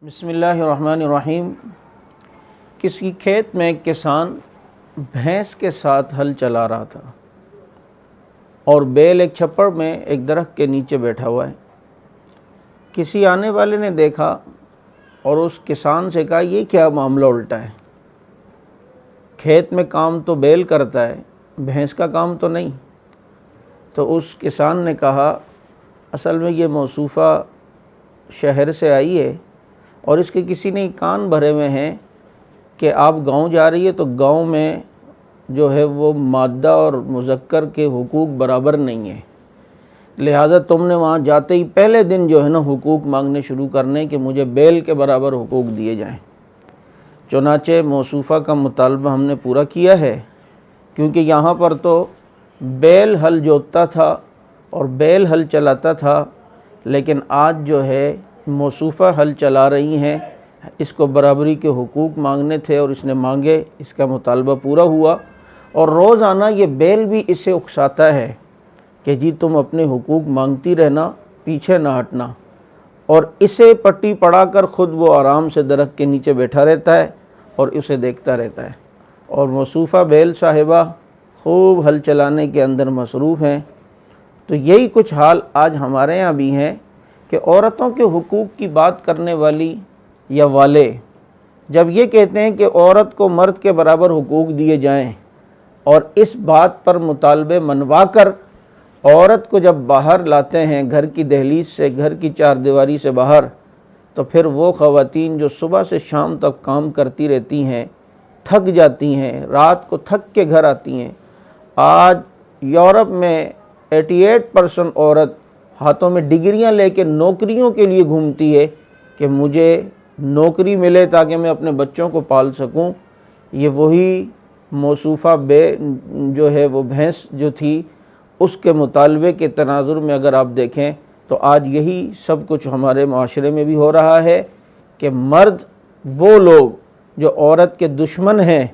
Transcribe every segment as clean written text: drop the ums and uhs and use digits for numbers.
بسم اللہ الرحمن الرحیم۔ کسی کھیت میں ایک کسان بھینس کے ساتھ ہل چلا رہا تھا اور بیل ایک چھپڑ میں ایک درخت کے نیچے بیٹھا ہوا ہے۔ کسی آنے والے نے دیکھا اور اس کسان سے کہا، یہ کیا معاملہ الٹا ہے؟ کھیت میں کام تو بیل کرتا ہے، بھینس کا کام تو نہیں۔ تو اس کسان نے کہا، اصل میں یہ موصوفہ شہر سے آئی ہے اور اس کے کسی نے کان بھرے ہوئے ہیں کہ آپ گاؤں جا رہی ہے تو گاؤں میں جو ہے وہ مادہ اور مذکر کے حقوق برابر نہیں ہیں، لہذا تم نے وہاں جاتے ہی پہلے دن جو ہے نا حقوق مانگنے شروع کرنے کہ مجھے بیل کے برابر حقوق دیے جائیں۔ چنانچہ موصوفہ کا مطالبہ ہم نے پورا کیا ہے، کیونکہ یہاں پر تو بیل ہل جوتتا تھا اور بیل ہل چلاتا تھا، لیکن آج جو ہے موصوفہ ہل چلا رہی ہیں۔ اس کو برابری کے حقوق مانگنے تھے اور اس نے مانگے، اس کا مطالبہ پورا ہوا، اور روزانہ یہ بیل بھی اسے اکساتا ہے کہ جی تم اپنے حقوق مانگتی رہنا، پیچھے نہ ہٹنا، اور اسے پٹی پڑا کر خود وہ آرام سے درخت کے نیچے بیٹھا رہتا ہے اور اسے دیکھتا رہتا ہے، اور موصوفہ بیل صاحبہ خوب ہل چلانے کے اندر مصروف ہیں۔ تو یہی کچھ حال آج ہمارے یہاں بھی ہیں کہ عورتوں کے حقوق کی بات کرنے والی یا والے جب یہ کہتے ہیں کہ عورت کو مرد کے برابر حقوق دیے جائیں، اور اس بات پر مطالبے منوا کر عورت کو جب باہر لاتے ہیں گھر کی دہلیز سے، گھر کی چار دیواری سے باہر، تو پھر وہ خواتین جو صبح سے شام تک کام کرتی رہتی ہیں، تھک جاتی ہیں، رات کو تھک کے گھر آتی ہیں۔ آج یورپ میں 88% عورت ہاتھوں میں ڈگریاں لے کے نوکریوں کے لیے گھومتی ہے کہ مجھے نوکری ملے تاکہ میں اپنے بچوں کو پال سکوں۔ یہ وہی موصوفہ جو ہے وہ بھینس جو تھی، اس کے مطالبے کے تناظر میں اگر آپ دیکھیں تو آج یہی سب کچھ ہمارے معاشرے میں بھی ہو رہا ہے کہ مرد، وہ لوگ جو عورت کے دشمن ہیں،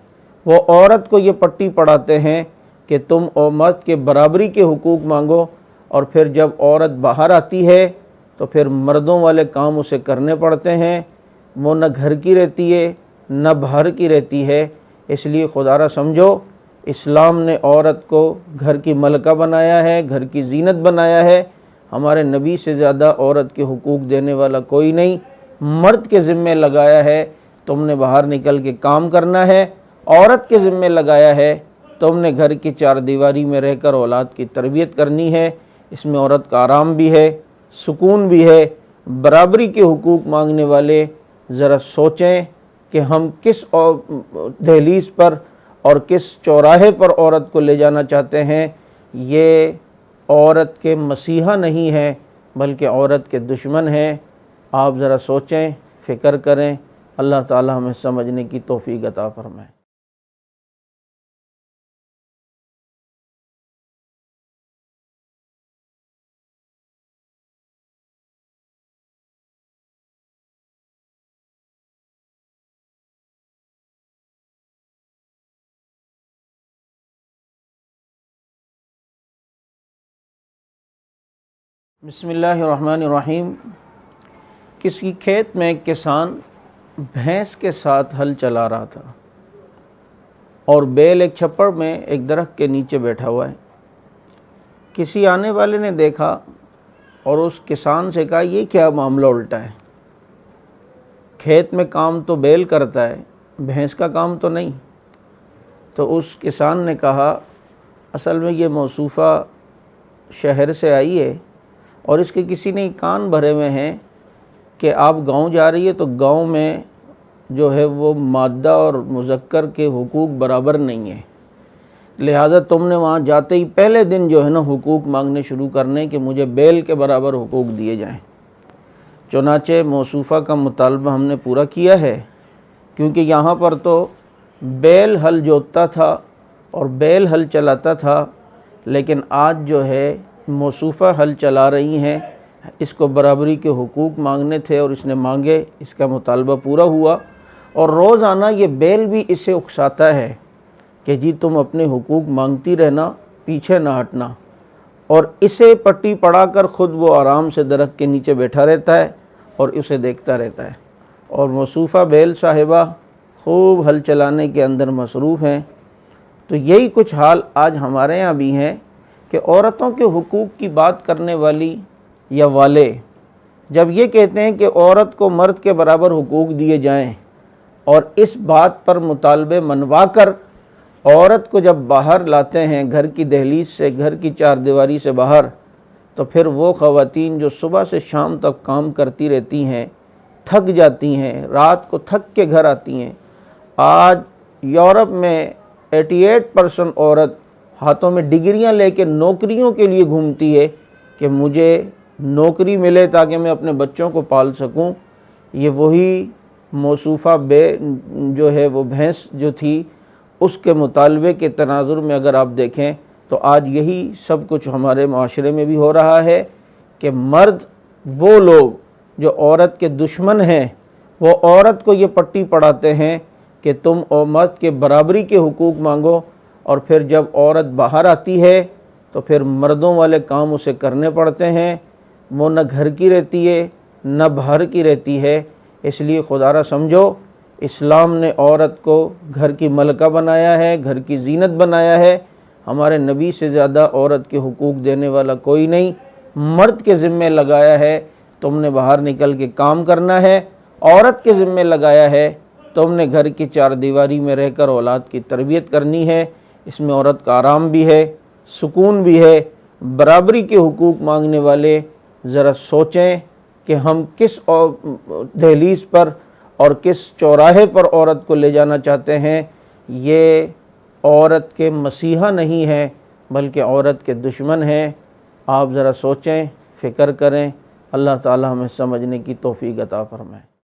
وہ عورت کو یہ پٹی پڑھاتے ہیں کہ تم مرد کے برابری کے حقوق مانگو، اور پھر جب عورت باہر آتی ہے تو پھر مردوں والے کام اسے کرنے پڑتے ہیں۔ وہ نہ گھر کی رہتی ہے نہ باہر کی رہتی ہے۔ اس لیے خدا را سمجھو، اسلام نے عورت کو گھر کی ملکہ بنایا ہے، گھر کی زینت بنایا ہے۔ ہمارے نبی سے زیادہ عورت کے حقوق دینے والا کوئی نہیں۔ مرد کے ذمے لگایا ہے تم نے باہر نکل کے کام کرنا ہے، عورت کے ذمے لگایا ہے تم نے گھر کی چار دیواری میں رہ کر اولاد کی تربیت کرنی ہے۔ اس میں عورت کا آرام بھی ہے، سکون بھی ہے۔ برابری کے حقوق مانگنے والے ذرا سوچیں کہ ہم کس دہلیز پر اور کس چوراہے پر عورت کو لے جانا چاہتے ہیں۔ یہ عورت کے مسیحا نہیں ہیں بلکہ عورت کے دشمن ہیں۔ آپ ذرا سوچیں، فکر کریں۔ اللہ تعالی ہمیں سمجھنے کی توفیق عطا فرمائے۔ بسم اللہ الرحمن الرحیم۔ کسی کھیت میں ایک کسان بھینس کے ساتھ ہل چلا رہا تھا اور بیل ایک چھپڑ میں ایک درخت کے نیچے بیٹھا ہوا ہے۔ کسی آنے والے نے دیکھا اور اس کسان سے کہا، یہ کیا معاملہ الٹا ہے؟ کھیت میں کام تو بیل کرتا ہے، بھینس کا کام تو نہیں۔ تو اس کسان نے کہا، اصل میں یہ موصوفہ شہر سے آئی ہے اور اس کے کسی نے کان بھرے ہوئے ہیں کہ آپ گاؤں جا رہی ہے تو گاؤں میں جو ہے وہ مادہ اور مذکر کے حقوق برابر نہیں ہیں، لہذا تم نے وہاں جاتے ہی پہلے دن جو ہے نا حقوق مانگنے شروع کرنے کہ مجھے بیل کے برابر حقوق دیے جائیں۔ چنانچہ موصوفہ کا مطالبہ ہم نے پورا کیا ہے، کیونکہ یہاں پر تو بیل ہل جوتتا تھا اور بیل ہل چلاتا تھا، لیکن آج جو ہے موصوفہ ہل چلا رہی ہیں۔ اس کو برابری کے حقوق مانگنے تھے اور اس نے مانگے، اس کا مطالبہ پورا ہوا، اور روزانہ یہ بیل بھی اسے اکساتا ہے کہ جی تم اپنے حقوق مانگتی رہنا، پیچھے نہ ہٹنا، اور اسے پٹی پڑھا کر خود وہ آرام سے درخت کے نیچے بیٹھا رہتا ہے اور اسے دیکھتا رہتا ہے۔ اور موصوفہ بیل صاحبہ خوب ہل چلانے کے اندر مصروف ہیں۔ تو یہی کچھ حال آج ہمارے یہاں بھی ہیں کہ عورتوں کے حقوق کی بات کرنے والی یا والے جب یہ کہتے ہیں کہ عورت کو مرد کے برابر حقوق دیے جائیں، اور اس بات پر مطالبے منوا کر عورت کو جب باہر لاتے ہیں گھر کی دہلیز سے، گھر کی چار دیواری سے باہر، تو پھر وہ خواتین جو صبح سے شام تک کام کرتی رہتی ہیں، تھک جاتی ہیں، رات کو تھک کے گھر آتی ہیں۔ آج یورپ میں 88% عورت ہاتھوں میں ڈگریاں لے کے نوکریوں کے لیے گھومتی ہے کہ مجھے نوکری ملے تاکہ میں اپنے بچوں کو پال سکوں۔ یہ وہی موصوفہ جو ہے وہ بھینس جو تھی، اس کے مطالبے کے تناظر میں اگر آپ دیکھیں تو آج یہی سب کچھ ہمارے معاشرے میں بھی ہو رہا ہے کہ مرد، وہ لوگ جو عورت کے دشمن ہیں، وہ عورت کو یہ پٹی پڑھاتے ہیں کہ تم اور مرد کے برابری کے حقوق مانگو، اور پھر جب عورت باہر آتی ہے تو پھر مردوں والے کام اسے کرنے پڑتے ہیں۔ وہ نہ گھر کی رہتی ہے نہ باہر کی رہتی ہے۔ اس لیے خدا را سمجھو، اسلام نے عورت کو گھر کی ملکہ بنایا ہے، گھر کی زینت بنایا ہے۔ ہمارے نبی سے زیادہ عورت کے حقوق دینے والا کوئی نہیں۔ مرد کے ذمے لگایا ہے تم نے باہر نکل کے کام کرنا ہے، عورت کے ذمے لگایا ہے تم نے گھر کی چار دیواری میں رہ کر اولاد کی تربیت کرنی ہے۔ اس میں عورت کا آرام بھی ہے، سکون بھی ہے۔ برابری کے حقوق مانگنے والے ذرا سوچیں کہ ہم کس دہلیز پر اور کس چوراہے پر عورت کو لے جانا چاہتے ہیں۔ یہ عورت کے مسیحا نہیں ہے بلکہ عورت کے دشمن ہیں۔ آپ ذرا سوچیں، فکر کریں۔ اللہ تعالی ہمیں سمجھنے کی توفیق عطا فرمائے۔